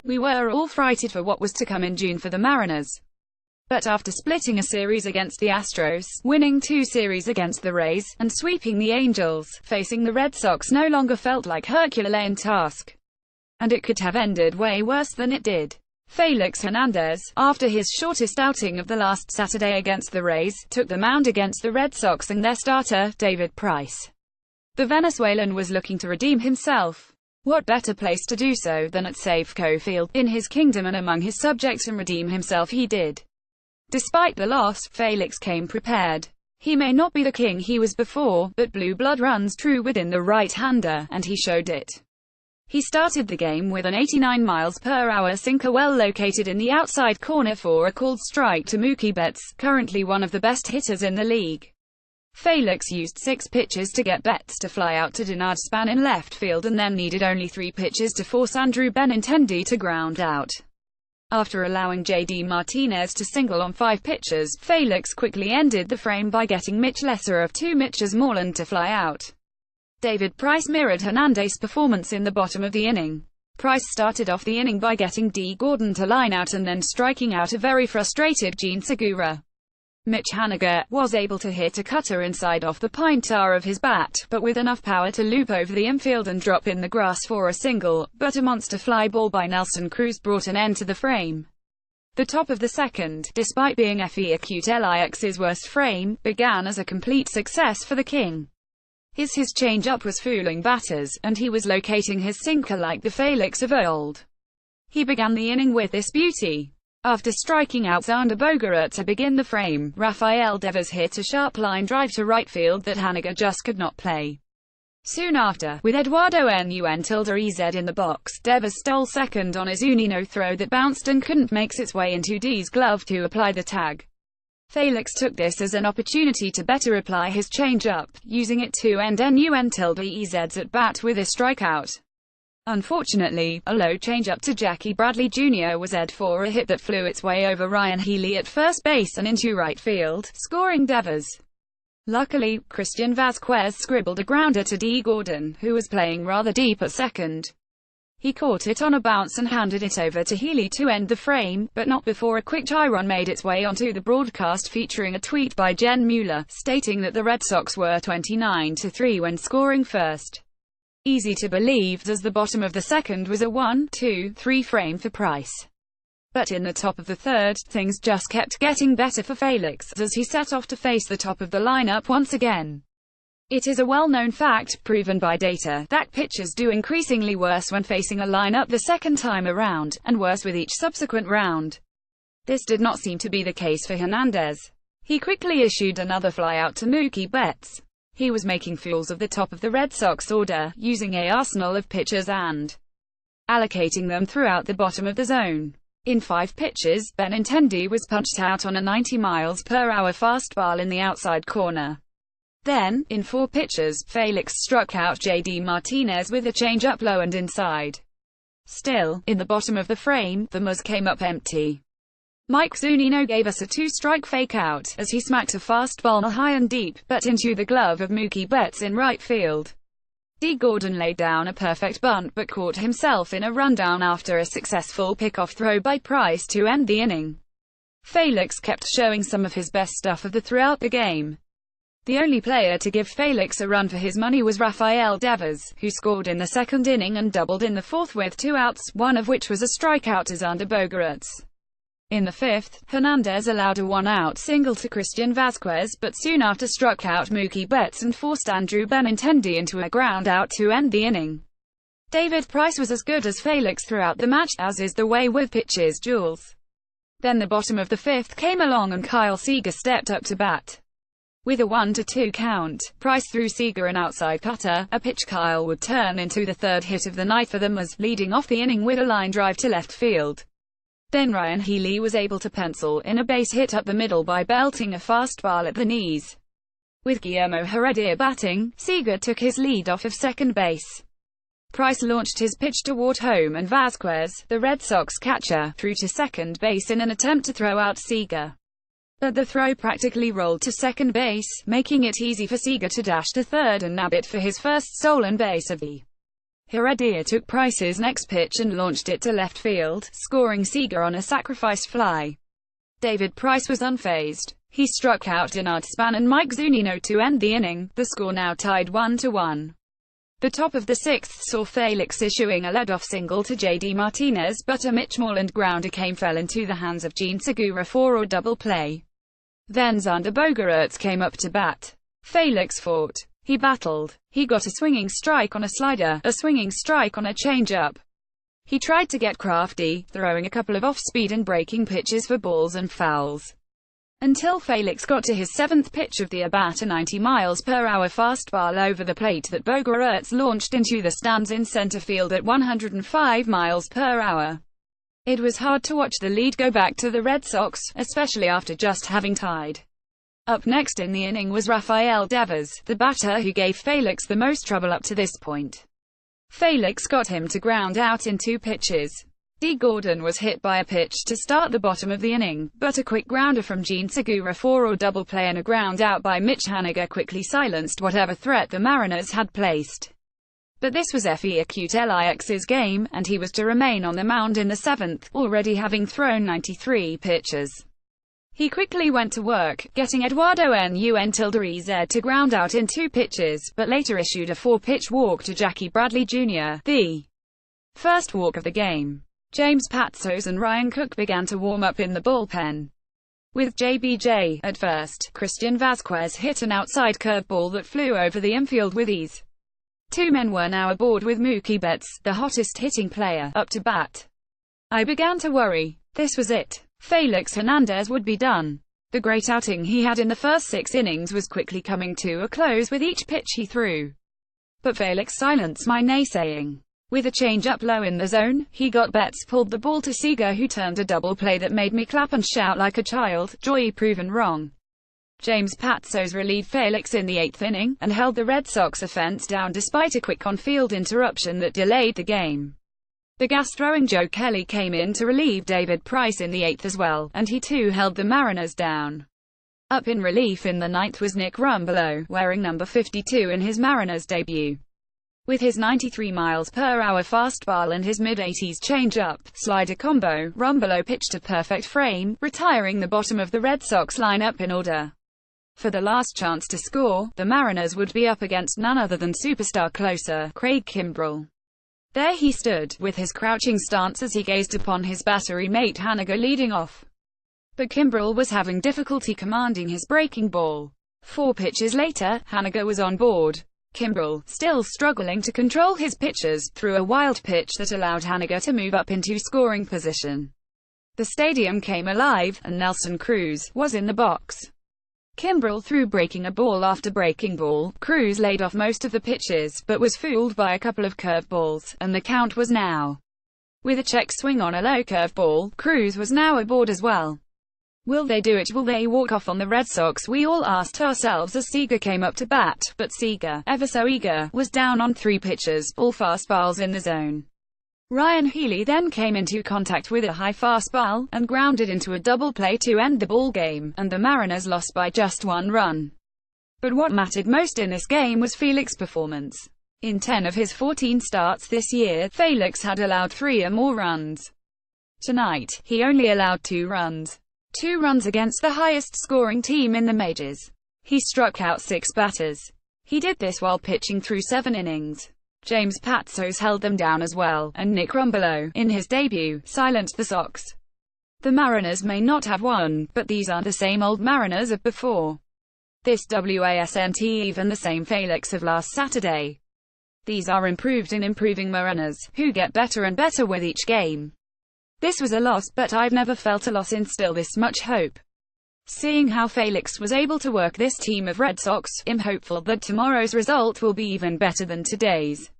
We were all frightened for what was to come in June for the Mariners. But after splitting a series against the Astros, winning 2 series against the Rays, and sweeping the Angels, facing the Red Sox no longer felt like Herculean task. And it could have ended way worse than it did. Félix Hernandez, after his shortest outing of the last Saturday against the Rays, took the mound against the Red Sox and their starter, David Price. The Venezuelan was looking to redeem himself. What better place to do so than at Safeco Field, in his kingdom and among his subjects, and redeem himself he did. Despite the loss, Félix came prepared. He may not be the king he was before, but blue blood runs true within the right-hander, and he showed it. He started the game with an 89 mph sinker well located in the outside corner for a called strike to Mookie Betts, currently one of the best hitters in the league. Félix used 6 pitches to get Betts to fly out to Denard Span in left field and then needed only 3 pitches to force Andrew Benintendi to ground out. After allowing J.D. Martinez to single on 5 pitches, Félix quickly ended the frame by getting Mitch Lesser of 2 Mitches Moreland to fly out. David Price mirrored Hernandez's performance in the bottom of the inning. Price started off the inning by getting D. Gordon to line out and then striking out a very frustrated Gene Segura. Mitch Haniger was able to hit a cutter inside off the pine tar of his bat, but with enough power to loop over the infield and drop in the grass for a single, but a monster fly ball by Nelson Cruz brought an end to the frame. The top of the second, despite being Fe Acute Lix's worst frame, began as a complete success for the King. His change-up was fooling batters, and he was locating his sinker like the Félix of old. He began the inning with this beauty. After striking out Xander Bogaerts to begin the frame, Rafael Devers hit a sharp line drive to right field that Haniger just could not play. Soon after, with Eduardo Nunez in the box, Devers stole second on a Zunino throw that bounced and couldn't make its way into D's glove to apply the tag. Félix took this as an opportunity to better apply his change-up, using it to end Nunez's at bat with a strikeout. Unfortunately, a low change-up to Jackie Bradley Jr. was ed for a hit that flew its way over Ryan Healy at first base and into right field, scoring Devers. Luckily, Christian Vazquez scribbled a grounder to D. Gordon, who was playing rather deep at second. He caught it on a bounce and handed it over to Healy to end the frame, but not before a quick chyron made its way onto the broadcast, featuring a tweet by Jen Mueller, stating that the Red Sox were 29-3 when scoring first. Easy to believe, as the bottom of the second was a 1-2-3 frame for Price. But in the top of the third, things just kept getting better for Félix, as he set off to face the top of the lineup once again. It is a well-known fact, proven by data, that pitchers do increasingly worse when facing a lineup the second time around, and worse with each subsequent round. This did not seem to be the case for Hernandez. He quickly issued another flyout to Mookie Betts. He was making fools of the top of the Red Sox order, using an arsenal of pitchers and allocating them throughout the bottom of the zone. In 5 pitches, Benintendi was punched out on a 90 mph fastball in the outside corner. Then, in 4 pitches, Félix struck out J.D. Martinez with a change-up low and inside. Still, in the bottom of the frame, the Muzz came up empty. Mike Zunino gave us a 2-strike fake-out, as he smacked a fastball high and deep, but into the glove of Mookie Betts in right field. D. Gordon laid down a perfect bunt but caught himself in a rundown after a successful pickoff throw by Price to end the inning. Félix kept showing some of his best stuff throughout the game. The only player to give Félix a run for his money was Rafael Devers, who scored in the second inning and doubled in the fourth with 2 outs, one of which was a strikeout to Xander Bogaerts. In the fifth, Hernandez allowed a 1-out single to Christian Vazquez, but soon after struck out Mookie Betts and forced Andrew Benintendi into a ground out to end the inning. David Price was as good as Félix throughout the match, as is the way with pitchers' duels. Then the bottom of the fifth came along and Kyle Seager stepped up to bat. With a 1-2 count, Price threw Seager an outside cutter, a pitch Kyle would turn into the third hit of the night for the Muzz, leading off the inning with a line drive to left field. Then Ryan Healy was able to pencil in a base hit up the middle by belting a fastball at the knees. With Guillermo Heredia batting, Seager took his lead off of second base. Price launched his pitch toward home and Vazquez, the Red Sox catcher, threw to second base in an attempt to throw out Seager. But the throw practically rolled to second base, making it easy for Seager to dash to third and nab it for his first stolen base of the Heredia took Price's next pitch and launched it to left field, scoring Seager on a sacrifice fly. David Price was unfazed. He struck out Denard Span and Mike Zunino to end the inning, the score now tied 1-1. The top of the sixth saw Félix issuing a leadoff single to J.D. Martinez, but a Mitch Moreland grounder fell into the hands of Jean Segura for a double play. Then Xander Bogaerts came up to bat. Félix fought. He battled. He got a swinging strike on a slider, a swinging strike on a changeup. He tried to get crafty, throwing a couple of off-speed and breaking pitches for balls and fouls. Until Félix got to his seventh pitch of the at-bat, a 90 miles per hour fastball over the plate that Bogaerts launched into the stands in center field at 105 miles per hour. It was hard to watch the lead go back to the Red Sox, especially after just having tied. Up next in the inning was Rafael Devers, the batter who gave Félix the most trouble up to this point. Félix got him to ground out in 2 pitches. D. Gordon was hit by a pitch to start the bottom of the inning, but a quick grounder from Jean Segura for a double play and a ground out by Mitch Haniger quickly silenced whatever threat the Mariners had placed. But this was Félix's game, and he was to remain on the mound in the 7th, already having thrown 93 pitches. He quickly went to work, getting Eduardo Nunez to ground out in 2 pitches, but later issued a 4-pitch walk to Jackie Bradley Jr., the first walk of the game. James Patsos and Ryan Cook began to warm up in the bullpen. With JBJ at first, Christian Vazquez hit an outside curveball that flew over the infield with ease. 2 men were now aboard with Mookie Betts, the hottest hitting player, up to bat. I began to worry. This was it. Félix Hernandez would be done. The great outing he had in the first 6 innings was quickly coming to a close with each pitch he threw. But Félix silenced my naysaying. With a change-up low in the zone, he got Betts pulled the ball to Seager, who turned a double play that made me clap and shout like a child, joy proven wrong. James Patsos relieved Félix in the 8th inning, and held the Red Sox offense down despite a quick on-field interruption that delayed the game. The gas-throwing Joe Kelly came in to relieve David Price in the 8th as well, and he too held the Mariners down. Up in relief in the 9th was Nick Rumbelow, wearing number 52 in his Mariners debut. With his 93 miles per hour fastball and his mid-80s change-up, slider combo, Rumbelow pitched a perfect frame, retiring the bottom of the Red Sox lineup in order. For the last chance to score, the Mariners would be up against none other than superstar closer, Craig Kimbrell. There he stood, with his crouching stance as he gazed upon his battery mate Haniger leading off. But Kimbrell was having difficulty commanding his breaking ball. 4 pitches later, Haniger was on board. Kimbrell, still struggling to control his pitches, threw a wild pitch that allowed Haniger to move up into scoring position. The stadium came alive, and Nelson Cruz was in the box. Kimbrell threw breaking a ball after breaking ball. Cruz laid off most of the pitches, but was fooled by a couple of curveballs, and the count was now. With a check swing on a low curveball, Cruz was now aboard as well. Will they do it? Will they walk off on the Red Sox? We all asked ourselves as Seager came up to bat, but Seager, ever so eager, was down on 3 pitches, all fastballs in the zone. Ryan Healy then came into contact with a high fastball, and grounded into a double play to end the ball game, and the Mariners lost by just 1 run. But what mattered most in this game was Félix's performance. In 10 of his 14 starts this year, Félix had allowed 3 or more runs. Tonight, he only allowed 2 runs. 2 runs against the highest-scoring team in the majors. He struck out 6 batters. He did this while pitching through 7 innings. James Patsos held them down as well, and Nick Rumbelow, in his debut, silenced the Sox. The Mariners may not have won, but these aren't the same old Mariners of before. This wasn't even the same Félix of last Saturday. These are improved and improving Mariners, who get better and better with each game. This was a loss, but I've never felt a loss instill this much hope. Seeing how Félix was able to work this team of Red Sox, I'm hopeful that tomorrow's result will be even better than today's.